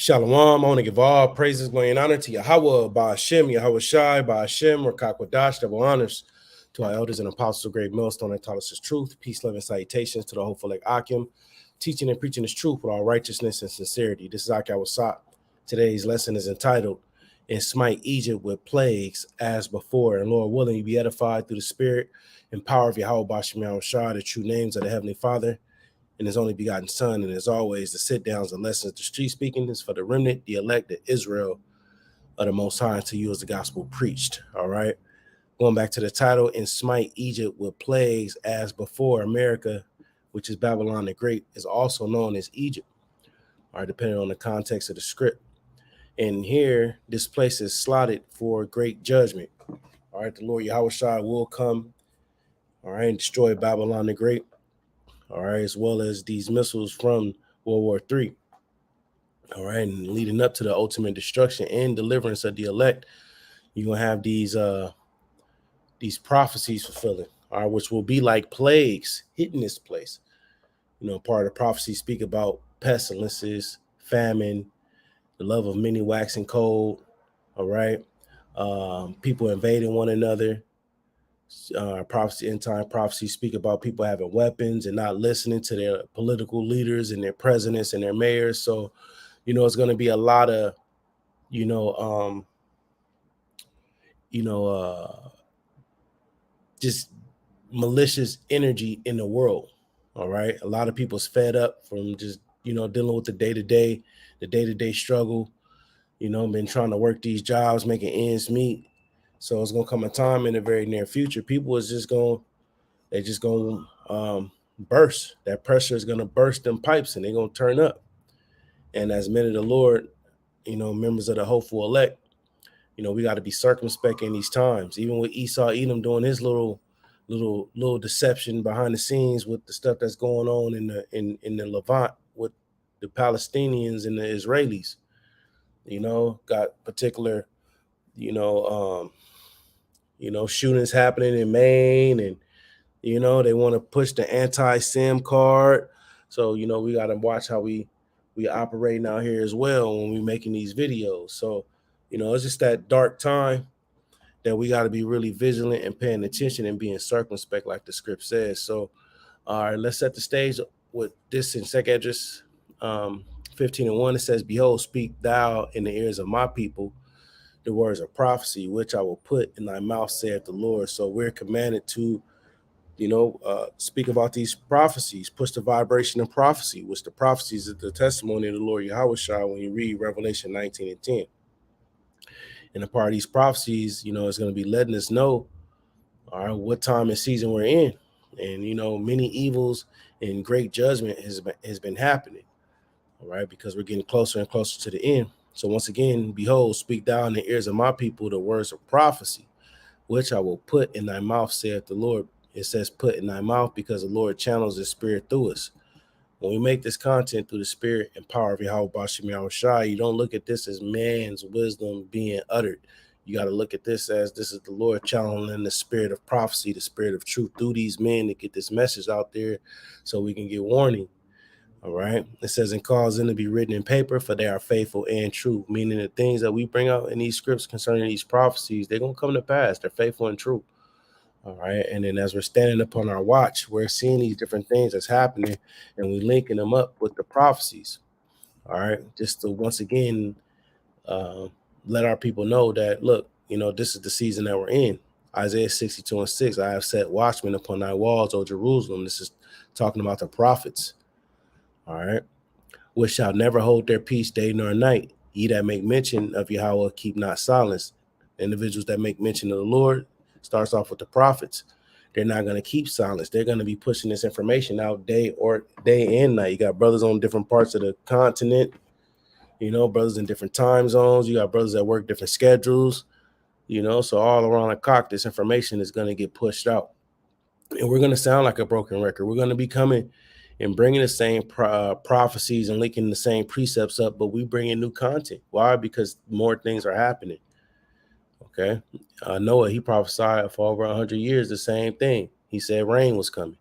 Shalom. I want to give all praises, glory, and honor to Yahweh, Ba'ashem, Yahweh Shai, Ba'ashem, Rakakwadash, double honors to our elders and apostles of Great Millstone that taught us his truth. Peace, love, and salutations to the hopeful like Akim, teaching and preaching his truth with all righteousness and sincerity. This is Ak Wasat. Today's lesson is entitled, "And Smite Egypt with Plagues as Before." And Lord willing, you be edified through the spirit and power of Yahweh, Ba'ashem, Yahweh Shai, the true names of the Heavenly Father and his only begotten Son. And as always, the sit downs and lessons, the street speaking is for the remnant, the elect, the Israel of the Most High, to you as the gospel preached. All right. Going back to the title, "And Smite Egypt with Plagues as Before." America, which is Babylon the Great, is also known as Egypt. All right, depending on the context of the script. And here, this place is slotted for great judgment. All right, the Lord Yahweh Shai will come, all right, and destroy Babylon the Great. All right, as well as these missiles from World War III. All right, and leading up to the ultimate destruction and deliverance of the elect, you're gonna have these prophecies fulfilling, all right, which will be like plagues hitting this place. You know, part of the prophecies speak about pestilences, famine, the love of many waxing cold. All right, people invading one another. Prophecy, end time prophecies speak about people having weapons and not listening to their political leaders and their presidents and their mayors. So, you know, it's going to be a lot of, you know, just malicious energy in the world. All right, a lot of people's fed up from just, you know, dealing with the day to day struggle. You know, been trying to work these jobs, making ends meet. So it's gonna come a time in the very near future. People is just going, they're just going to burst. That pressure is going to burst them pipes and they're going to turn up. And as men of the Lord, you know, members of the hopeful elect, you know, we got to be circumspect in these times. Even with Esau Edom doing his little deception behind the scenes with the stuff that's going on in the Levant with the Palestinians and the Israelis, you know, got particular, you know, shootings happening in Maine, and you know, they want to push the anti-SIM card. So, you know, we got to watch how we operating out here as well when we making these videos. So, you know, it's just that dark time that we got to be really vigilant and paying attention and being circumspect, like the script says. So, all right, let's set the stage with this in Second Esdras 15:1. It says, "Behold, speak thou in the ears of my people the words of prophecy, which I will put in thy mouth, saith the Lord." So we're commanded to, you know, speak about these prophecies, push the vibration of prophecy, which the prophecies is the testimony of the Lord Yahweh Shai when you read Revelation 19:10. And a part of these prophecies, you know, is going to be letting us know, all right, what time and season we're in. And, you know, many evils and great judgment has been happening, all right, because we're getting closer and closer to the end. So once again, behold, speak thou in the ears of my people the words of prophecy, which I will put in thy mouth, saith the Lord. It says put in thy mouth because the Lord channels his spirit through us. When we make this content through the spirit and power of Yahweh Bashim Yahweh Shai, you don't look at this as man's wisdom being uttered. You got to look at this as this is the Lord channeling the spirit of prophecy, the spirit of truth through these men to get this message out there so we can get warning. All right. It says, "And cause them to be written in paper, for they are faithful and true." Meaning the things that we bring out in these scripts concerning these prophecies, they're going to come to pass. They're faithful and true. All right. And then as we're standing upon our watch, we're seeing these different things that's happening and we're linking them up with the prophecies. All right. Just to once again uh, let our people know that, look, you know, this is the season that we're in. Isaiah 62:6, "I have set watchmen upon thy walls, O Jerusalem." This is talking about the prophets. All right. "Which shall never hold their peace day nor night. Ye that make mention of Yahweh, keep not silence." Individuals that make mention of the Lord, starts off with the prophets. They're not going to keep silence. They're going to be pushing this information out day and night. You got brothers on different parts of the continent, you know, brothers in different time zones. You got brothers that work different schedules, you know, so all around the clock, this information is going to get pushed out. And we're going to sound like a broken record. We're going to be coming and bringing the same prophecies and linking the same precepts up, but we bring in new content. Why? Because more things are happening. Okay. Noah, he prophesied for over 100 years the same thing. He said rain was coming.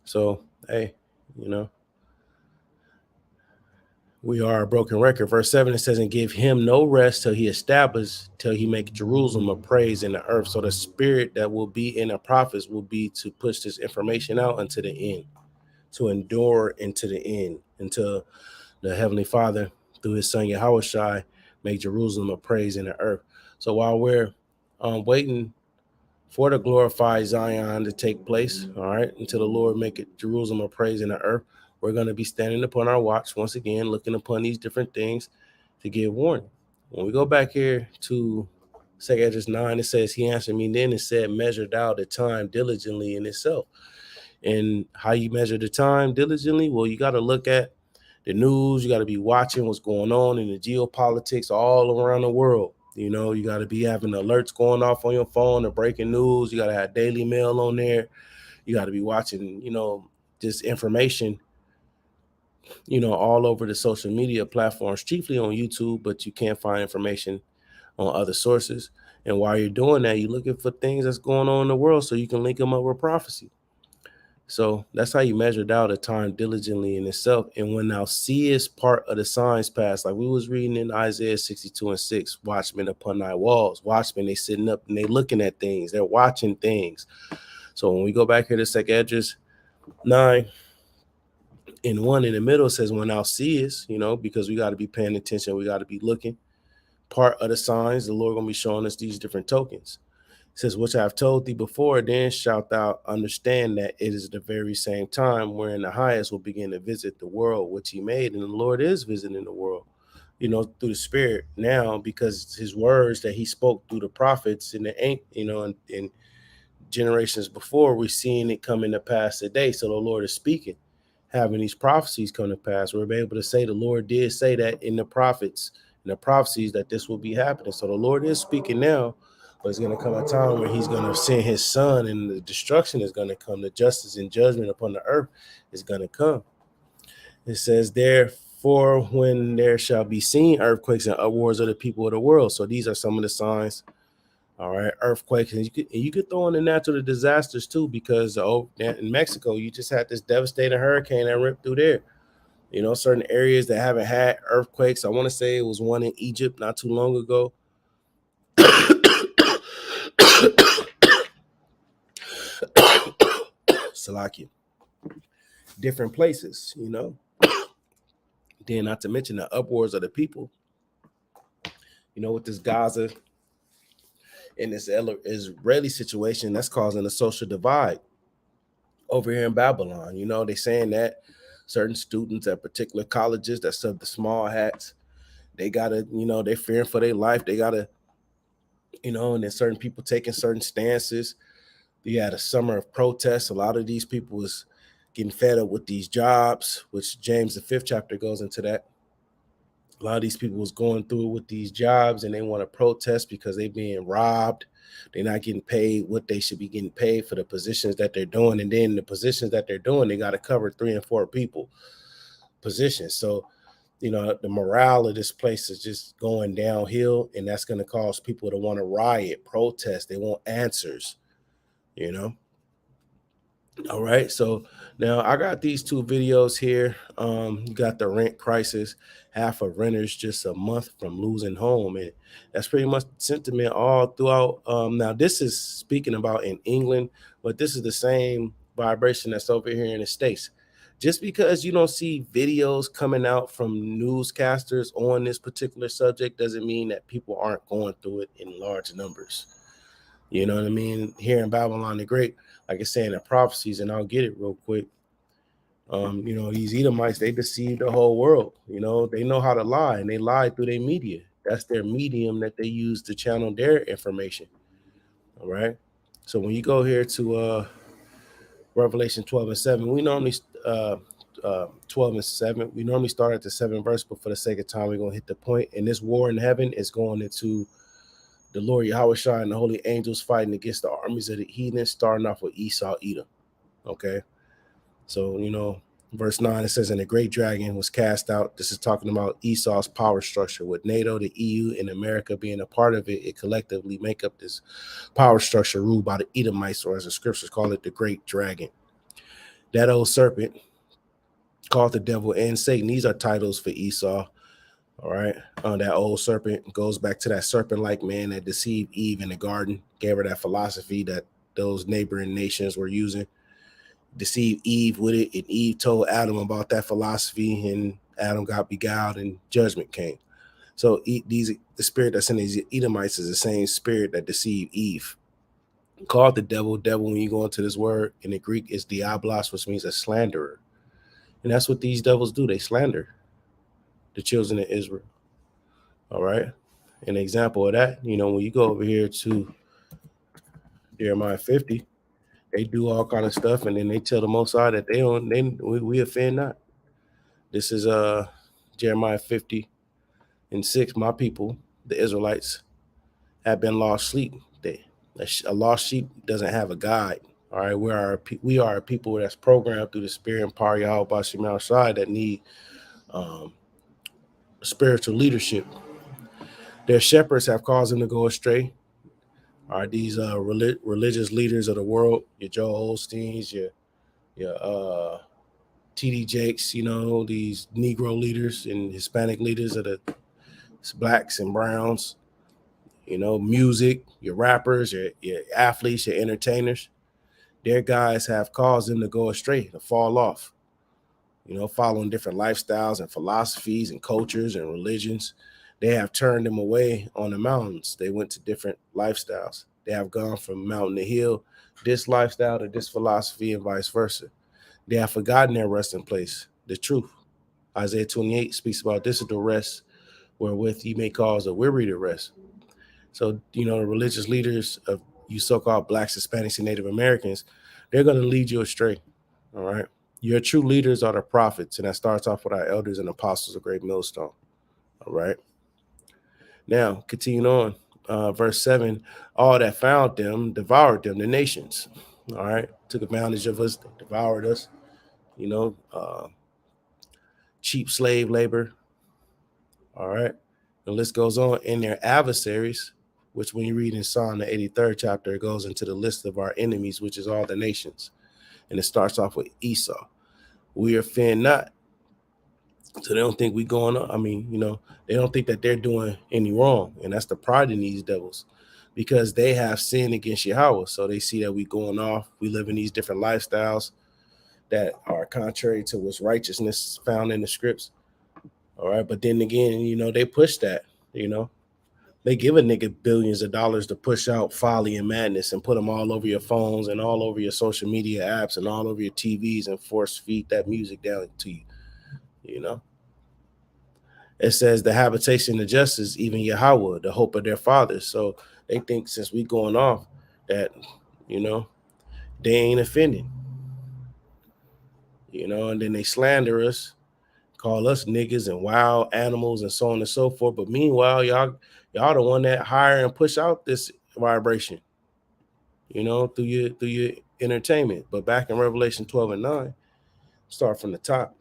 So, hey, you know, We are a broken record. Verse 7, it says, and give him no rest till he establish, till he make Jerusalem a praise in the earth. So the spirit that will be in the prophets will be to push this information out unto the end, to endure into the end, until the Heavenly Father, through his son Yahushua, make Jerusalem a praise in the earth. So while we're waiting for the glorified Zion to take place, all right, until the Lord make it Jerusalem a praise in the earth, we're going to be standing upon our watch once again, looking upon these different things to give warning. When we go back here to 2 Esdras 9, it says, he answered me then and said, measure thou the time diligently in itself. And how you measure the time diligently? Well, you got to look at the news. You got to be watching what's going on in the geopolitics all around the world. You know, you got to be having alerts going off on your phone, the breaking news. You got to have Daily Mail on there. You got to be watching, just information, all over the social media platforms, chiefly on YouTube, but you can't find information on other sources. And while you're doing that, you're looking for things that's going on in the world so you can link them up with prophecy. So that's how you measured out the time diligently in itself. And when thou seest part of the signs pass, like we was reading in Isaiah 62:6, watchmen upon thy walls. Watchmen, they sitting up and they looking at things. They're watching things. So when we go back here to 2 Esdras 9, and 1 in the middle says, when thou seest, because we got to be paying attention. We got to be looking. Part of the signs, the Lord going to be showing us these different tokens. Says, which I have told thee before, then shalt thou understand that it is the very same time wherein the highest will begin to visit the world which he made. And the Lord is visiting the world, through the Spirit now, because his words that he spoke through the prophets in the in generations before, we're seeing it come into pass today. So the Lord is speaking, having these prophecies come to pass. We're able to say the Lord did say that in the prophets and the prophecies that this will be happening. So the Lord is speaking now, but it's going to come a time where he's going to send his son and the destruction is going to come. The justice and judgment upon the earth is going to come. It says, therefore, when there shall be seen earthquakes and uproars of the people of the world. So these are some of the signs. All right, earthquakes, and you could throw in the natural disasters too, because in Mexico, you just had this devastating hurricane that ripped through there. Certain areas that haven't had earthquakes. I want to say it was one in Egypt not too long ago. Salakia. Different places, Then not to mention the uproars of the people, with this Gaza and this Israeli situation that's causing a social divide over here in Babylon. They're saying that certain students at particular colleges that serve the small hats, they gotta, they're fearing for their life. They gotta, and then certain people taking certain stances. You had a summer of protests. A lot of these people was getting fed up with these jobs, which James the 5th chapter goes into that. A lot of these people was going through with these jobs and they want to protest because they're being robbed. They're not getting paid what they should be getting paid for the positions that they're doing. And then the positions that they're doing, they got to cover 3 and 4 people positions. So, the morale of this place is just going downhill, and that's going to cause people to want to riot, protest. They want answers, All right, so now I got these 2 videos here. You got the rent crisis, half of renters just a month from losing home, and that's pretty much sentiment all throughout. Now this is speaking about in England, but this is the same vibration that's over here in the States. Just because you don't see videos coming out from newscasters on this particular subject doesn't mean that people aren't going through it in large numbers. You know what I mean? Here in Babylon the Great, like it's saying the prophecies, and I'll get it real quick. These Edomites, they deceive the whole world. They know how to lie, and they lie through their media. That's their medium that they use to channel their information. All right. So when you go here to Revelation 12 and 7, we normally 12 and 7, we normally start at the 7th verse, but for the sake of time, we're gonna hit the point. And this war in heaven is going into the Lord Yahushua and the holy angels fighting against the armies of the heathen, starting off with Esau, Edom. Okay. So, verse 9, it says, and the great dragon was cast out. This is talking about Esau's power structure, with NATO, the EU, and America being a part of it. It collectively make up this power structure ruled by the Edomites, or as the scriptures call it, the great dragon. That old serpent called the devil and Satan. These are titles for Esau. All right. That old serpent goes back to that serpent-like man that deceived Eve in the garden, gave her that philosophy that those neighboring nations were using, deceived Eve with it, and Eve told Adam about that philosophy, and Adam got beguiled, and judgment came. So the spirit that's in these Edomites is the same spirit that deceived Eve. Called the devil. Devil, when you go into this word in the Greek, is diablos, which means a slanderer. And that's what these devils do. They slander the children of Israel. All right. An example of that, when you go over here to Jeremiah 50, they do all kind of stuff, and then they tell the Most High that we offend not. This is Jeremiah 50:6. My people, the Israelites, have been lost sheep. A lost sheep doesn't have a guide. All right, we are a people that's programmed through the Spirit and power Yahweh Bashim outside that need um, spiritual leadership. Their shepherds have caused them to go astray. Are these religious leaders of the world? Your Joel Osteens, your TD Jakes, these Negro leaders and Hispanic leaders of the blacks and browns. Music, your rappers, your athletes, your entertainers. Their guys have caused them to go astray, to fall off. Following different lifestyles and philosophies and cultures and religions. They have turned them away on the mountains. They went to different lifestyles. They have gone from mountain to hill, this lifestyle to this philosophy, and vice versa. They have forgotten their resting place, the truth. Isaiah 28 speaks about this is the rest wherewith ye may cause a weary to rest. So, the religious leaders of you so-called blacks, Hispanics, and Native Americans, they're going to lead you astray. All right. Your true leaders are the prophets, and that starts off with our elders and apostles of Great Millstone. All right. Now, continuing on, verse 7, all that found them devoured them, the nations. All right. Took advantage of us, devoured us, cheap slave labor. All right. The list goes on. In their adversaries, which when you read in Psalm the 83rd chapter, it goes into the list of our enemies, which is all the nations. And it starts off with Esau. We offend not. So they don't think we going on. I mean, they don't think that they're doing any wrong. And that's the pride in these devils, because they have sinned against Yahweh. So they see that we going off. We live in these different lifestyles that are contrary to what's righteousness found in the scripts. All right. But then again, they push that, They give a nigga billions of dollars to push out folly and madness and put them all over your phones and all over your social media apps and all over your TVs and force feed that music down to you. It says the habitation of justice, even Yahweh, the hope of their fathers. So they think since we going off that, they ain't offending, and then they slander us, call us niggas and wild animals and so on and so forth. But meanwhile, y'all the one that hire and push out this vibration, through your entertainment. But back in Revelation 12:9, start from the top.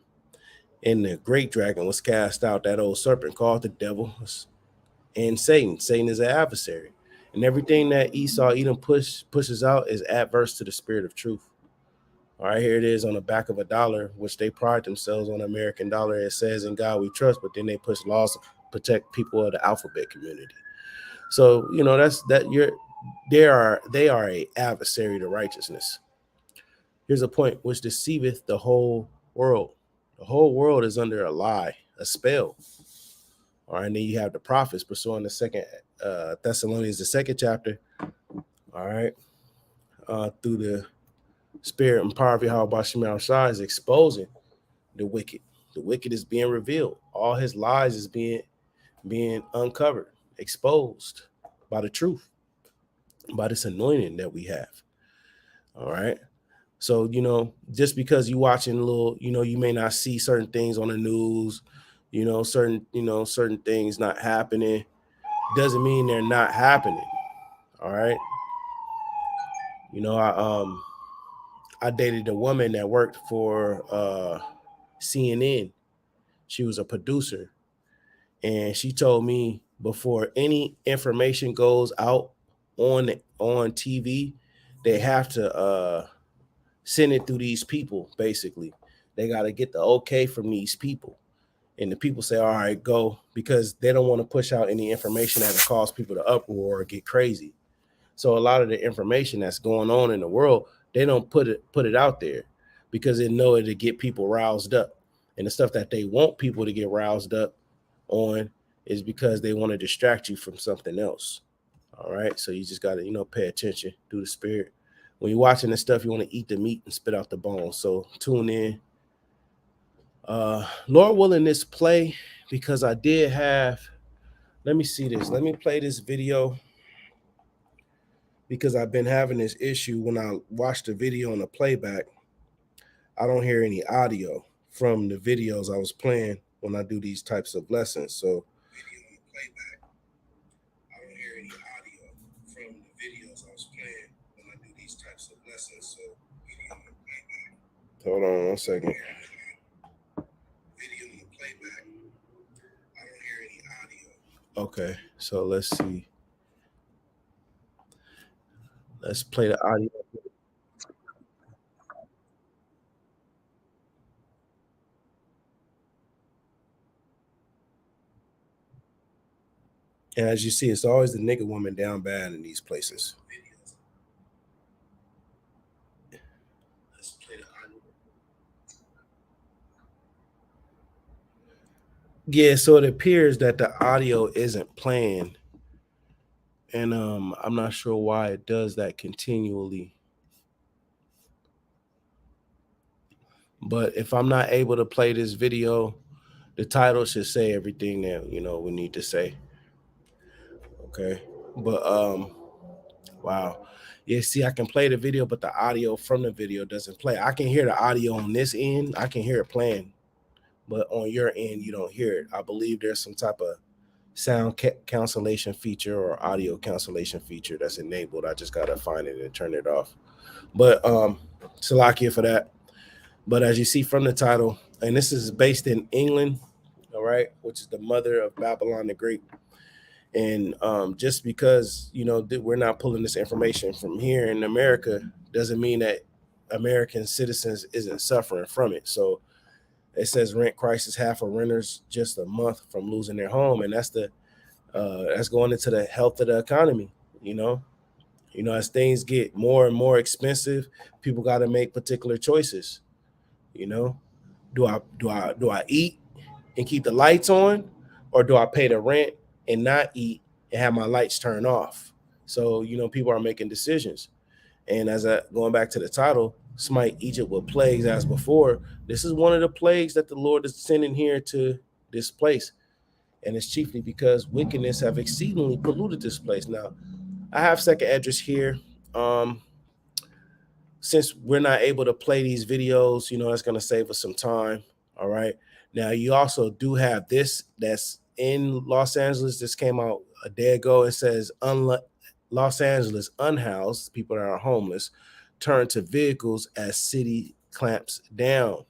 And the great dragon was cast out, that old serpent called the devil and Satan. Satan is an adversary. And everything that Esau Edom pushes out is adverse to the spirit of truth. All right, here it is on the back of a dollar, which they pride themselves on, American dollar. It says in God we trust, but then they push laws to protect people of the alphabet community. So, they are a adversary to righteousness. Here's a point: which deceiveth the whole world. The whole world is under a lie, a spell. All right, and then you have the prophets pursuing the second Thessalonians, the second chapter. All right, through the spirit and power of Yahweh Bashim outside is exposing the wicked. The wicked is being revealed. All his lies is being uncovered, exposed by the truth, by this anointing that we have. All right. So, just because you watching a little, you may not see certain things on the news, certain things not happening, doesn't mean they're not happening. All right. I dated a woman that worked for CNN. She was a producer. And she told me before any information goes out on TV, they have to send it through these people, basically. They got to get the okay from these people. And the people say, all right, go, because they don't want to push out any information that will cause people to uproar or get crazy. So a lot of the information that's going on in the world, they don't put it out there because they know it'll get people roused up. And the stuff that they want people to get roused up on is because they want to distract you from something else. All right. So you just gotta, pay attention, do the spirit. When you're watching this stuff, you want to eat the meat and spit out the bones. So tune in. Lord willing, this play, because I did have, let me see this. Let me play this video because I've been having this issue when I watch the video on the playback. I don't hear any audio from the videos I was playing when I do these types of lessons. So video on the playback, I don't hear any audio from the videos I was playing when I do these types of lessons. So video on the playback. Hold on 1 second. Video on the playback. I don't hear any audio. Okay, so let's see. Let's play the audio. And as you see, it's always the nigga woman down bad in these places. Let's play the audio. Yeah, so it appears that the audio isn't playing. And I'm not sure why it does that continually. But if I'm not able to play this video, the title should say everything that we need to say. Okay. But wow. Yeah, see, I can play the video, but the audio from the video doesn't play. I can hear the audio on this end, I can hear it playing, but on your end, you don't hear it. I believe there's some type of sound cancellation feature or audio cancellation feature that's enabled. I just gotta find it and turn it off. But Salakia for that. But as you see from the title, and this is based in England, all right, which is the mother of Babylon the Great. And just because we're not pulling this information from here in America doesn't mean that American citizens isn't suffering from it. So it says rent crisis, half of renters just a month from losing their home, and that's going into the health of the economy. You know, as things get more and more expensive, people got to make particular choices. You know, do I eat and keep the lights on, or do I pay the rent and not eat and have my lights turned off? So people are making decisions. And as I going back to the title, smite Egypt with plagues as before. This is one of the plagues that the Lord is sending here to this place, and it's chiefly because wickedness have exceedingly polluted this place. Now, I have second address here. Um, since we're not able to play these videos, that's going to save us some time. All right. Now, you also do have this that's in Los Angeles. This came out a day ago. It says Los Angeles unhoused people that are homeless turn to vehicles as city clamps down.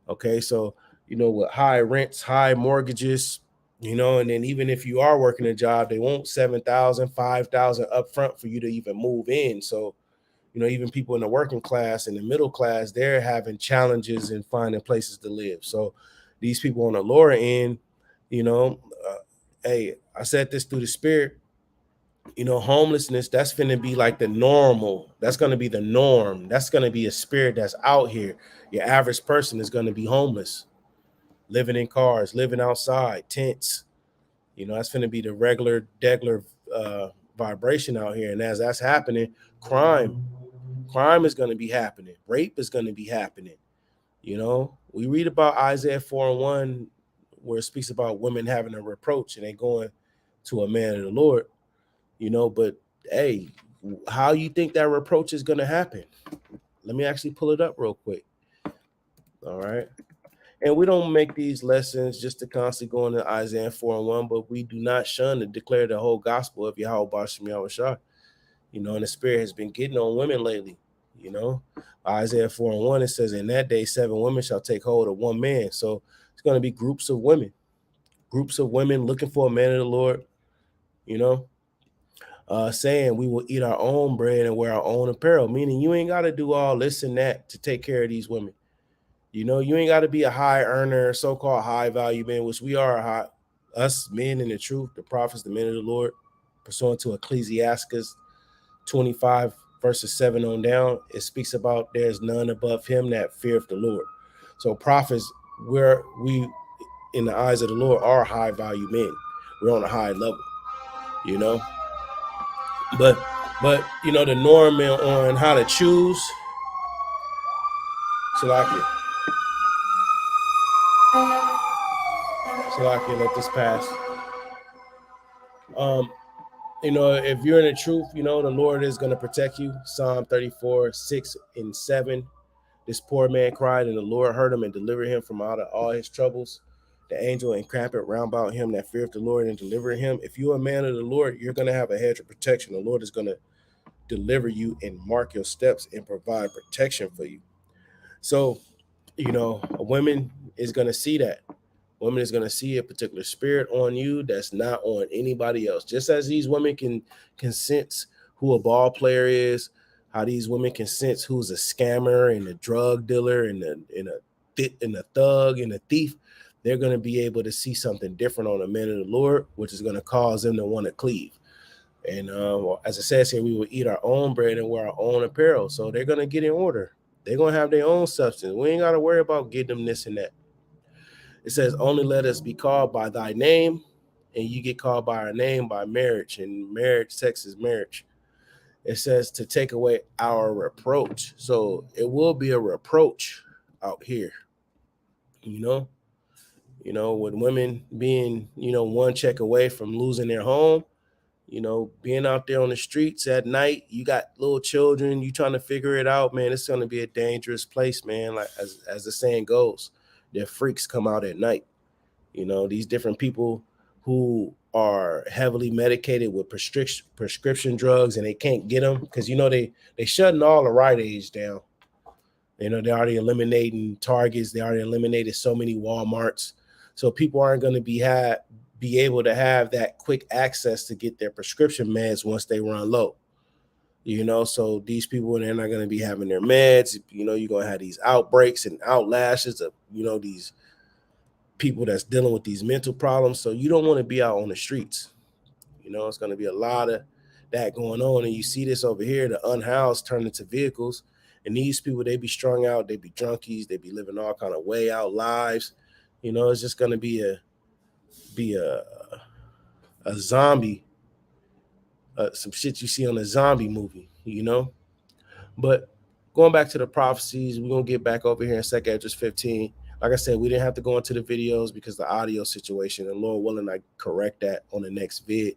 Okay. So, with high rents, high mortgages, and then even if you are working a job, they want 7,000, 5,000 up front for you to even move in. So, even people in the working class and the middle class, they're having challenges in finding places to live. So these people on the lower end, you know, uh, hey, I said this through the spirit, homelessness, that's going to be like the normal. That's going to be the norm. That's going to be a spirit that's out here. Your average person is going to be homeless, living in cars, living outside, tents. That's going to be the regular vibration out here. And as that's happening, crime is going to be happening. Rape is going to be happening. We read about Isaiah 4:1, where it speaks about women having a reproach and they going to a man of the Lord. But hey, how you think that reproach is going to happen? Let me actually pull it up real quick. All right. And we don't make these lessons just to constantly go into Isaiah 4:1, but we do not shun to declare the whole gospel of Yahweh Bashim Yahushua. And the spirit has been getting on women lately. Isaiah 4:1, it says, in that day, 7 women shall take hold of one man. So it's going to be groups of women looking for a man of the Lord, you know, saying we will eat our own bread and wear our own apparel, meaning you ain't got to do all this and that to take care of these women. You know, you ain't got to be a high earner, so-called high value man, which we are high, us men in the truth, the prophets, the men of the Lord, pursuant to Ecclesiastes 25 verses 7 on down. It speaks about there's none above him that feareth the Lord. So prophets, we in the eyes of the Lord are high value men. We're on a high level, you know. But you know, the norm on how to choose, Salakia, Salakia, let this pass. Um, you know, if you're in the truth, you know, the Lord is going to protect you. Psalm 34, 6 and 7. This poor man cried, and the Lord heard him and delivered him from out of all his troubles. The angel encamped round about him that feareth the Lord and delivered him. If you're a man of the Lord, you're going to have a hedge of protection. The Lord is going to deliver you and mark your steps and provide protection for you. So, you know, a woman is going to see that. Woman is going to see a particular spirit on you that's not on anybody else. Just as these women can sense who a ball player is, how these women can sense who's a scammer and a drug dealer and a thug and a thief, they're going to be able to see something different on the men of the Lord, which is going to cause them to want to cleave. And as it says here, we will eat our own bread and wear our own apparel. So they're going to get in order. They're going to have their own substance. We ain't got to worry about getting them this and that. It says, only let us be called by thy name, and you get called by our name by marriage, and marriage, sex is marriage. It says to take away our reproach. So it will be a reproach out here, you know. You know, with women being, you know, one check away from losing their home, you know, being out there on the streets at night, you got little children, you trying to figure it out, man. It's going to be a dangerous place, man. Like as the saying goes, their freaks come out at night. You know, these different people who are heavily medicated with prescription drugs and they can't get them because, you know, they shutting all the Rite Aids down. You know, they're already eliminating Targets. They already eliminated so many Walmarts. So people aren't going to be able to have that quick access to get their prescription meds once they run low. You know, so these people, they're not going to be having their meds. You know, you're going to have these outbreaks and outlashes of, you know, these people that's dealing with these mental problems. So you don't want to be out on the streets. You know, it's going to be a lot of that going on. And you see this over here, the unhoused turn into vehicles. And these people, they be strung out, they be drunkies, they be living all kind of way out lives. You know, it's just going to be a zombie, some shit you see on a zombie movie, you know. But going back to the prophecies, we're going to get back over here in 2nd Esdras 15. Like I said, we didn't have to go into the videos because the audio situation, and Lord willing, I correct that on the next vid.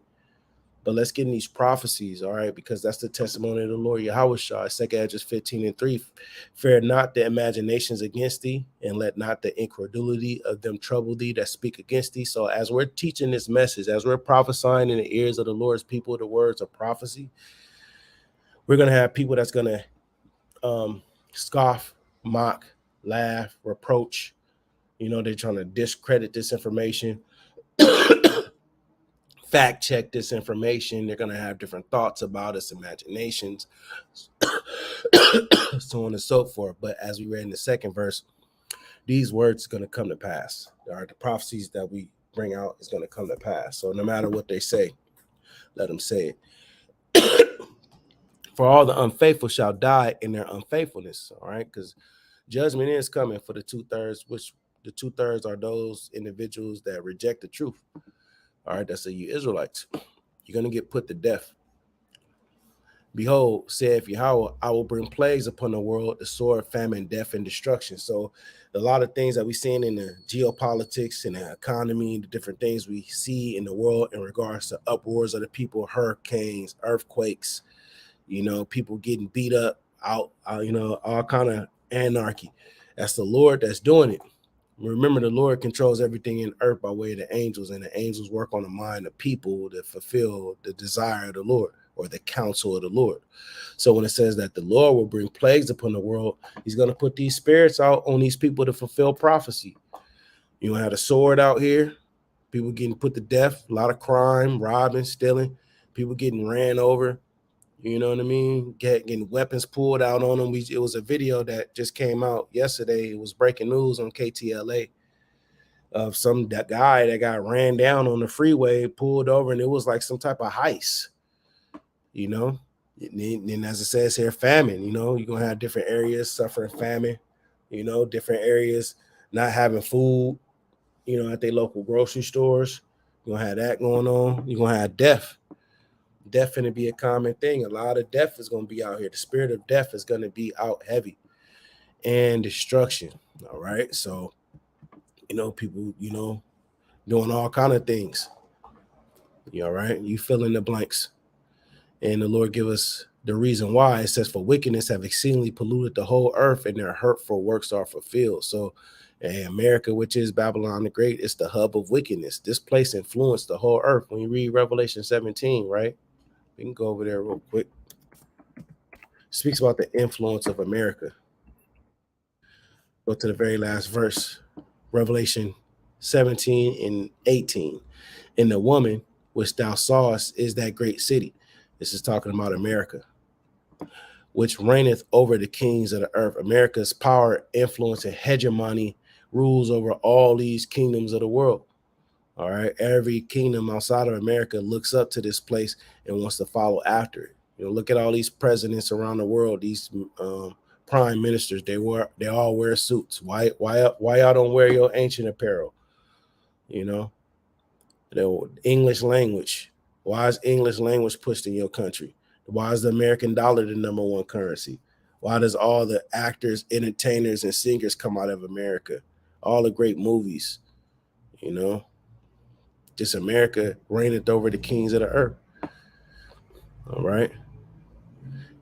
But let's get in these prophecies, all right? Because that's the testimony of the Lord Yahweh Shah. 2nd Esdras 15 and 3. Fear not the imaginations against thee, and let not the incredulity of them trouble thee that speak against thee. So as we're teaching this message, as we're prophesying in the ears of the Lord's people, the words of prophecy, we're going to have people that's going to scoff, mock, laugh, reproach. You know, they're trying to discredit this information, fact check this information. They're going to have different thoughts about us, imaginations, so on and so forth. But as we read in the second verse, these words are going to come to pass. All right, the prophecies that we bring out is going to come to pass. So no matter what they say, let them say it. For all the unfaithful shall die in their unfaithfulness. All right, because judgment is coming for the 2/3, which the 2/3 are those individuals that reject the truth. All right, that's you Israelites. You're going to get put to death. Behold, saith Yahweh, I will bring plagues upon the world, the sword, famine, death, and destruction. So a lot of things that we're seeing in the geopolitics and the economy, the different things we see in the world in regards to uproars of the people, hurricanes, earthquakes, you know, people getting beat up out, you know, all kind of anarchy. That's the Lord that's doing it. Remember, the Lord controls everything in earth by way of the angels, and the angels work on the mind of people to fulfill the desire of the Lord or the counsel of the Lord. So when it says that the Lord will bring plagues upon the world, he's going to put these spirits out on these people to fulfill prophecy. You know, have a sword out here, people getting put to death, a lot of crime, robbing, stealing, people getting ran over, You know what I mean? Getting weapons pulled out on them. It was a video that just came out yesterday. It was breaking news on KTLA of some that guy that got ran down on the freeway, pulled over, and it was like some type of heist. You know, and as it says here, famine. You know, you're gonna have different areas suffering famine. You know, different areas not having food. You know, at their local grocery stores. You're gonna have that going on. You're gonna have death. Death going to be a common thing. A lot of death is going to be out here. The spirit of death is going to be out heavy, and destruction. All right. So, you know, people, you know, doing all kind of things. You all right? You fill in the blanks. And the Lord give us the reason why. It says, for wickedness have exceedingly polluted the whole earth, and their hurtful works are fulfilled. So America, which is Babylon the Great, is the hub of wickedness. This place influenced the whole earth. When you read Revelation 17, right? We can go over there real quick. Speaks about the influence of America. Go to the very last verse, Revelation 17 and 18. And the woman which thou sawest is that great city. This is talking about America, which reigneth over the kings of the earth. America's power, influence, and hegemony rules over all these kingdoms of the world. All right. Every kingdom outside of America looks up to this place and wants to follow after it. You know, look at all these presidents around the world, these prime ministers. They all wear suits. Why y'all don't wear your ancient apparel? You know, the English language. Why is English language pushed in your country? Why is the American dollar the number one currency? Why does all the actors, entertainers, and singers come out of America? All the great movies, you know, just America reigneth over the kings of the earth. All right.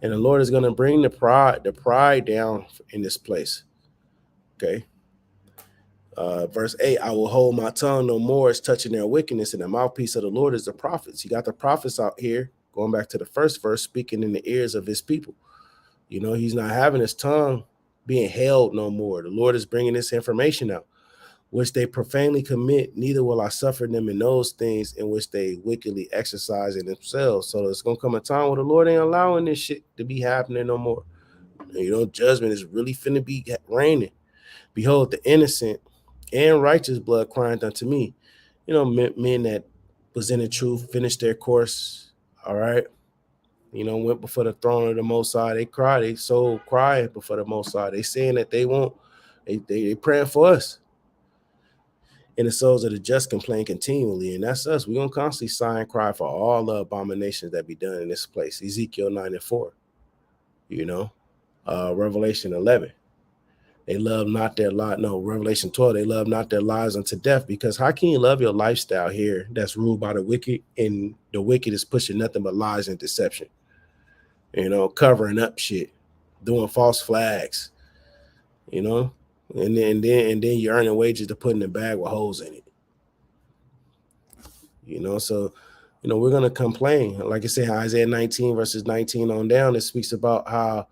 And the Lord is going to bring the pride down in this place. Okay. Verse 8, I will hold my tongue no more as touching their wickedness, and the mouthpiece of the Lord is the prophets. You got the prophets out here, going back to the first verse, speaking in the ears of his people. You know, he's not having his tongue being held no more. The Lord is bringing this information out, which they profanely commit, neither will I suffer them in those things in which they wickedly exercise in themselves. So there's going to come a time where the Lord ain't allowing this shit to be happening no more. You know, judgment is really finna be raining. Behold, the innocent and righteous blood crying unto me. You know, men that was in the truth, finished their course, all right? You know, went before the throne of the Most High. They cry, they soul crying before the Most High. They saying that they won't, they praying for us. And the souls of the just complain continually. And that's us. We're going to constantly sigh and cry for all the abominations that be done in this place. Ezekiel 9 and 4, you know, Revelation 11. They love not their life. No, Revelation 12, they love not their lives unto death. Because how can you love your lifestyle here that's ruled by the wicked, and the wicked is pushing nothing but lies and deception? You know, covering up shit, doing false flags, you know, and then you're earning wages to put in the bag with holes in it. You know, so you know, we're gonna complain. Like I said, Isaiah 19 verses 19 on down, it speaks about how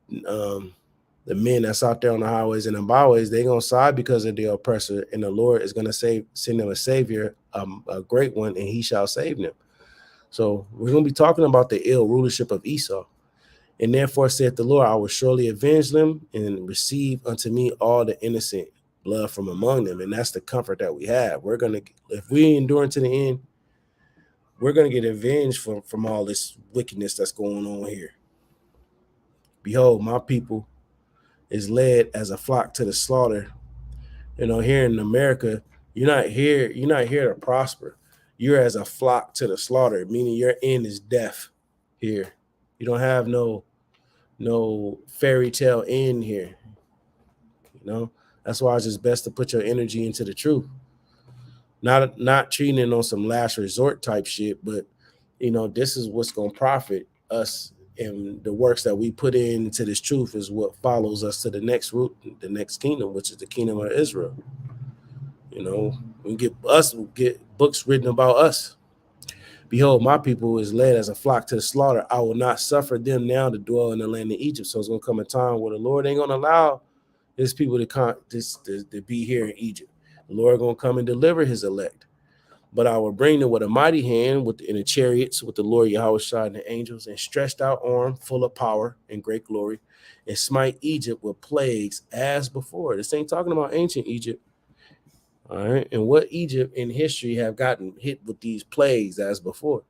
the men that's out there on the highways and the byways, they're gonna side because of the oppressor, and the Lord is gonna send them a savior, a great one, and he shall save them. So we're gonna be talking about the ill rulership of Esau. And therefore saith the Lord, I will surely avenge them and receive unto me all the innocent blood from among them. And that's the comfort that we have. We're gonna, if we endure to the end, we're gonna get avenged from all this wickedness that's going on here. Behold, my people is led as a flock to the slaughter. You know, here in America, you're not here to prosper. You're as a flock to the slaughter, meaning your end is death here. You don't have no fairy tale end here. You know, that's why it's just best to put your energy into the truth. Not treating it on some last resort type shit, but you know, this is what's gonna profit us, and the works that we put into this truth is what follows us to the next root, the next kingdom, which is the kingdom of Israel. You know, we get books written about us. Behold, my people is led as a flock to the slaughter. I will not suffer them now to dwell in the land of Egypt. So it's gonna come a time where the Lord ain't gonna allow his people to be here in Egypt. The Lord gonna come and deliver his elect. But I will bring them with a mighty hand, in the chariots, with the Lord Yahweh and the angels, and stretched out arm, full of power and great glory, and smite Egypt with plagues as before. This ain't talking about ancient Egypt. All right. And what Egypt in history have gotten hit with these plagues as before?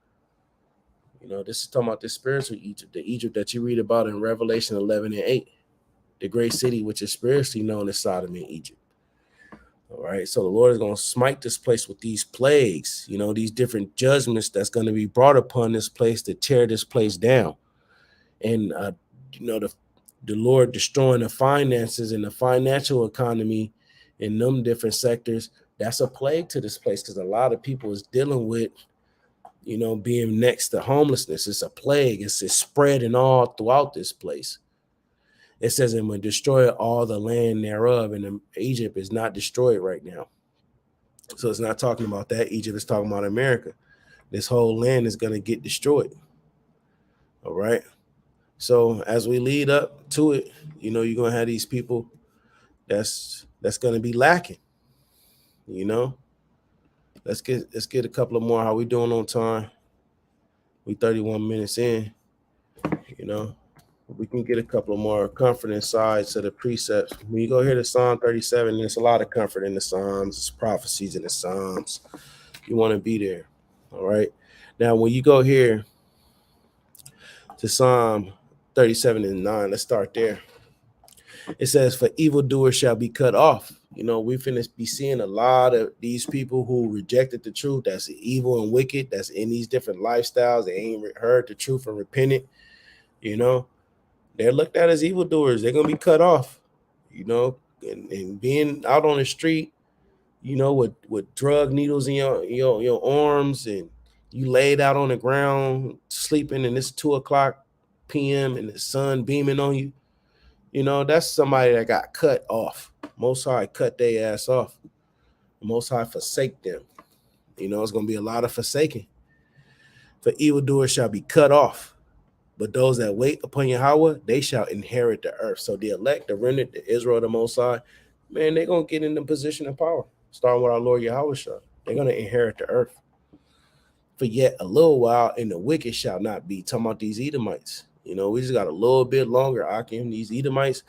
This is talking about the spiritual Egypt, the Egypt that you read about in Revelation 11 and 8, the great city which is spiritually known as Sodom and Egypt. All right. So the Lord is going to smite this place with these plagues, these different judgments that's going to be brought upon this place to tear this place down. And, the Lord destroying the finances and the financial economy in them different sectors, that's a plague to this place, because a lot of people is dealing with, being next to homelessness. It's a plague. It's spreading all throughout this place. It says it will destroy all the land thereof, and Egypt is not destroyed right now. So it's not talking about that Egypt. It's talking about America. This whole land is going to get destroyed. All right. So as we lead up to it, you're going to have these people that's going to be lacking. Let's get a couple of more. How we doing on time? We 31 minutes in. We can get a couple of more comforting sides to the precepts. When you go here to Psalm 37, there's a lot of comfort in the Psalms. It's prophecies in the Psalms. You want to be there. All right. Now, when you go here to Psalm 37 and 9, let's start there. It says, for evildoers shall be cut off. We finna be seeing a lot of these people who rejected the truth, that's evil and wicked, that's in these different lifestyles. They ain't heard the truth and repented. They're looked at as evildoers. They're going to be cut off, and being out on the street, with drug needles in your arms, and you laid out on the ground sleeping, and it's 2:00 p.m. and the sun beaming on you. That's somebody that got cut off. Most High cut their ass off. Most High forsake them. It's going to be a lot of forsaking. For evildoers shall be cut off, but those that wait upon Yahweh, they shall inherit the earth. So the elect, the remnant, the Israel, the Most High, man, they're going to get in the position of power, starting with our Lord Yahweh. They're going to inherit the earth. For yet a little while, and the wicked shall not be. Talking about these Edomites. We just got a little bit longer, Akim. These Edomites,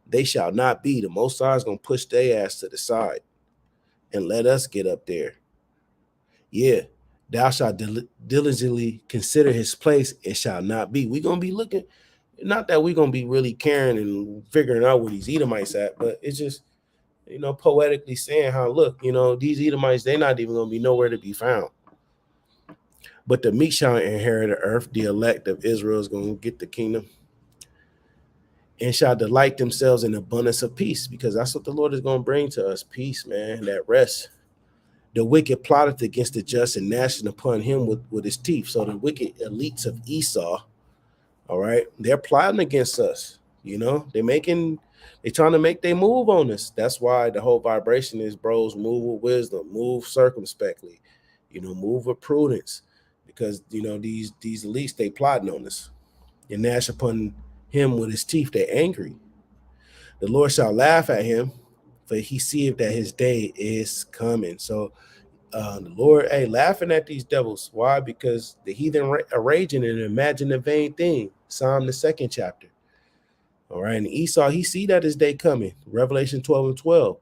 they shall not be. The Most High is going to push their ass to the side and let us get up there. Yeah, thou shalt diligently consider his place, it shall not be. We're going to be looking, not that we're going to be really caring and figuring out where these Edomites at, but it's just, poetically saying how, look, these Edomites, they're not even going to be nowhere to be found. But the meek shall inherit the earth. The elect of Israel is going to get the kingdom and shall delight themselves in abundance of peace, because that's what the Lord is going to bring to us. Peace, man, that rest. The wicked plotteth against the just and gnashing upon him with his teeth. So the wicked elites of Esau, all right, they're plotting against us. They're trying to make their move on us. That's why the whole vibration is, bros, move with wisdom, move circumspectly, move with prudence, because these elites, they plotting on us. And gnash upon him with his teeth, they're angry. The Lord shall laugh at him, for he seeth that his day is coming. So the Lord, laughing at these devils. Why? Because the heathen are raging and imagine a vain thing. Psalm the 2nd chapter. All right. And Esau, he see that his day coming. Revelation 12 and 12.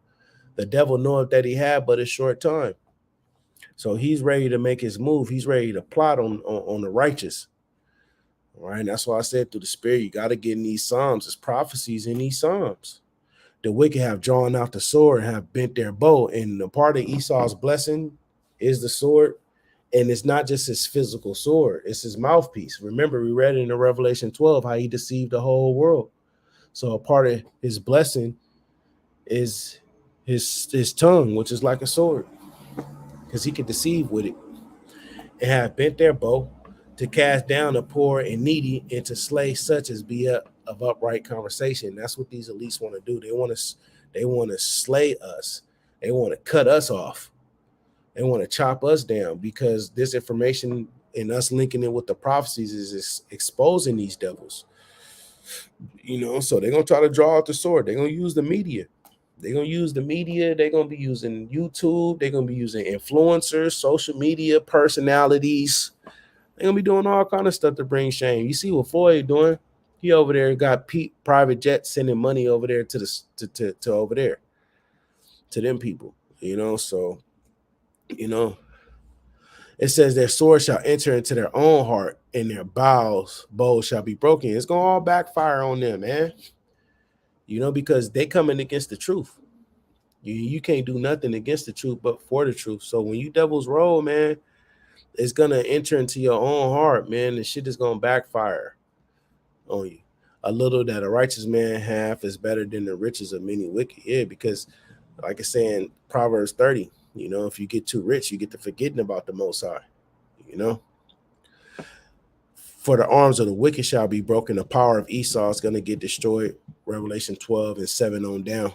The devil knoweth that he had but a short time. So he's ready to make his move. He's ready to plot on the righteous. All right. And that's why I said through the Spirit, you got to get in these Psalms. There's prophecies in these Psalms. The wicked have drawn out the sword and have bent their bow. And the part of Esau's blessing is the sword. And it's not just his physical sword, it's his mouthpiece. Remember, we read in the Revelation 12 how he deceived the whole world. So a part of his blessing is his tongue, which is like a sword, because he can deceive with it. And have bent their bow to cast down the poor and needy and to slay such as be of upright conversation. That's what these elites want to do. They want to slay us. They want to cut us off. They want to chop us down, because this information and us linking it with the prophecies is exposing these devils. So they're going to try to draw out the sword. They're going to use the media. They're gonna use the media, they're gonna be using YouTube, they're gonna be using influencers, social media personalities. They're gonna be doing all kind of stuff to bring shame. You see what Floyd doing? He over there got private jets sending money over there to the to over there to them people. So you know it says their sword shall enter into their own heart, and their bows shall be broken. It's gonna all backfire on them, man. Because they coming against the truth. You can't do nothing against the truth but for the truth. So when you devils roll, man, it's gonna enter into your own heart, man. The shit is gonna backfire on you. A little that a righteous man have is better than the riches of many wicked. Yeah, because like it's saying Proverbs 30, if you get too rich, you get to forgetting about the Most High. For the arms of the wicked shall be broken. The power of Esau is going to get destroyed. Revelation 12 and 7 on down.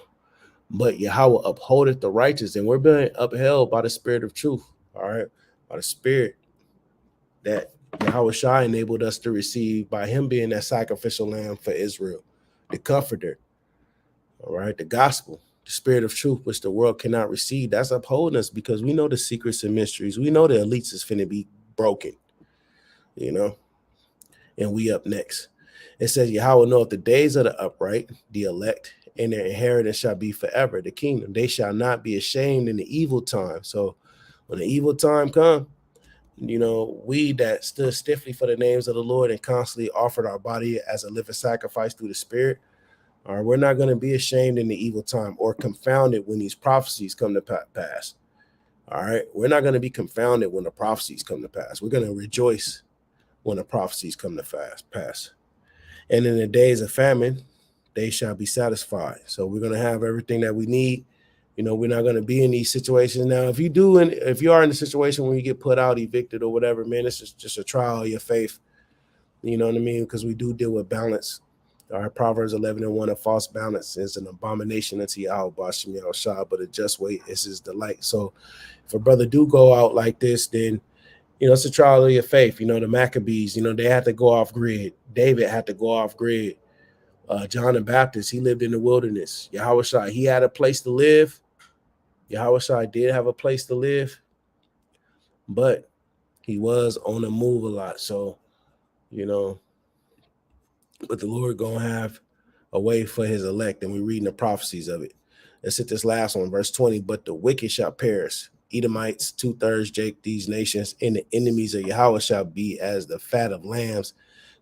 But Yahweh upholdeth the righteous, and we're being upheld by the spirit of truth. All right. By the spirit that Yahweh Shai enabled us to receive by him being that sacrificial lamb for Israel, the comforter. All right. The gospel, the spirit of truth, which the world cannot receive. That's upholding us because we know the secrets and mysteries. We know the elites is finna be broken, and we up next. It says, Yahweh knoweth the days of the upright, the elect, and their inheritance shall be forever, the kingdom. They shall not be ashamed in the evil time. So when the evil time come, we that stood stiffly for the names of the Lord and constantly offered our body as a living sacrifice through the Spirit, all right, we're not going to be ashamed in the evil time or confounded when these prophecies come to pass. All right, we're not going to be confounded when the prophecies come to pass. We're going to rejoice when the prophecies come to pass. And in the days of famine, they shall be satisfied. So we're going to have everything that we need. We're not going to be in these situations. Now, if you are in a situation where you get put out, evicted or whatever, man, it's just a trial of your faith. You know what I mean? Because we do deal with balance. All right, Proverbs 11 and 1, a false balance is an abomination unto Yahweh, but a just weight is his delight. So if a brother do go out like this, then it's a trial of your faith. The Maccabees, they had to go off grid. David had to go off grid. John the Baptist, he lived in the wilderness. Yahweh Shai, he had a place to live. Yahweh Shai did have a place to live, but he was on the move a lot. So, but the Lord gonna have a way for his elect, and we're reading the prophecies of it. Let's hit this last one, verse 20. But the wicked shall perish. Edomites, 2/3, Jake, these nations, and the enemies of Yahweh shall be as the fat of lambs.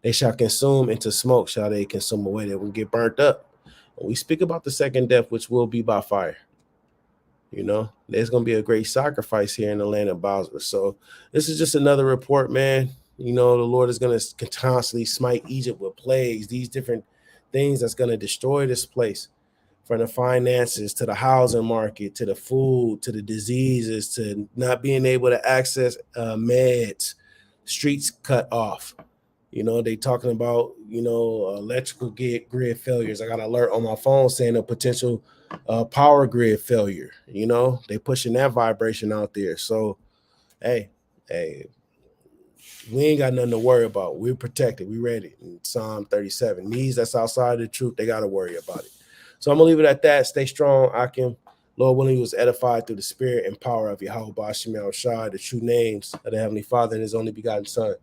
They shall consume into smoke, shall they consume away. They will get burnt up. When we speak about the second death, which will be by fire. There's going to be a great sacrifice here in the land of Bosra. So this is just another report, man. The Lord is going to constantly smite Egypt with plagues, these different things that's going to destroy this place. From the finances to the housing market, to the food, to the diseases, to not being able to access meds, streets cut off. They talking about, electrical grid failures. I got an alert on my phone saying a potential power grid failure. They pushing that vibration out there. So, hey, we ain't got nothing to worry about. We're protected. We ready. In Psalm 37. These that's outside of the truth, they got to worry about it. So I'm going to leave it at that. Stay strong, Akim. Lord willing, he was edified through the spirit and power of Yahweh Bashim Shai, the true names of the Heavenly Father and his only begotten Son.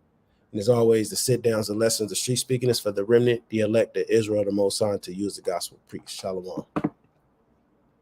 And as always, the sit-downs and lessons, the street speaking is for the remnant, the elect, the Israel, the Most High, to use the gospel preach. Shalom.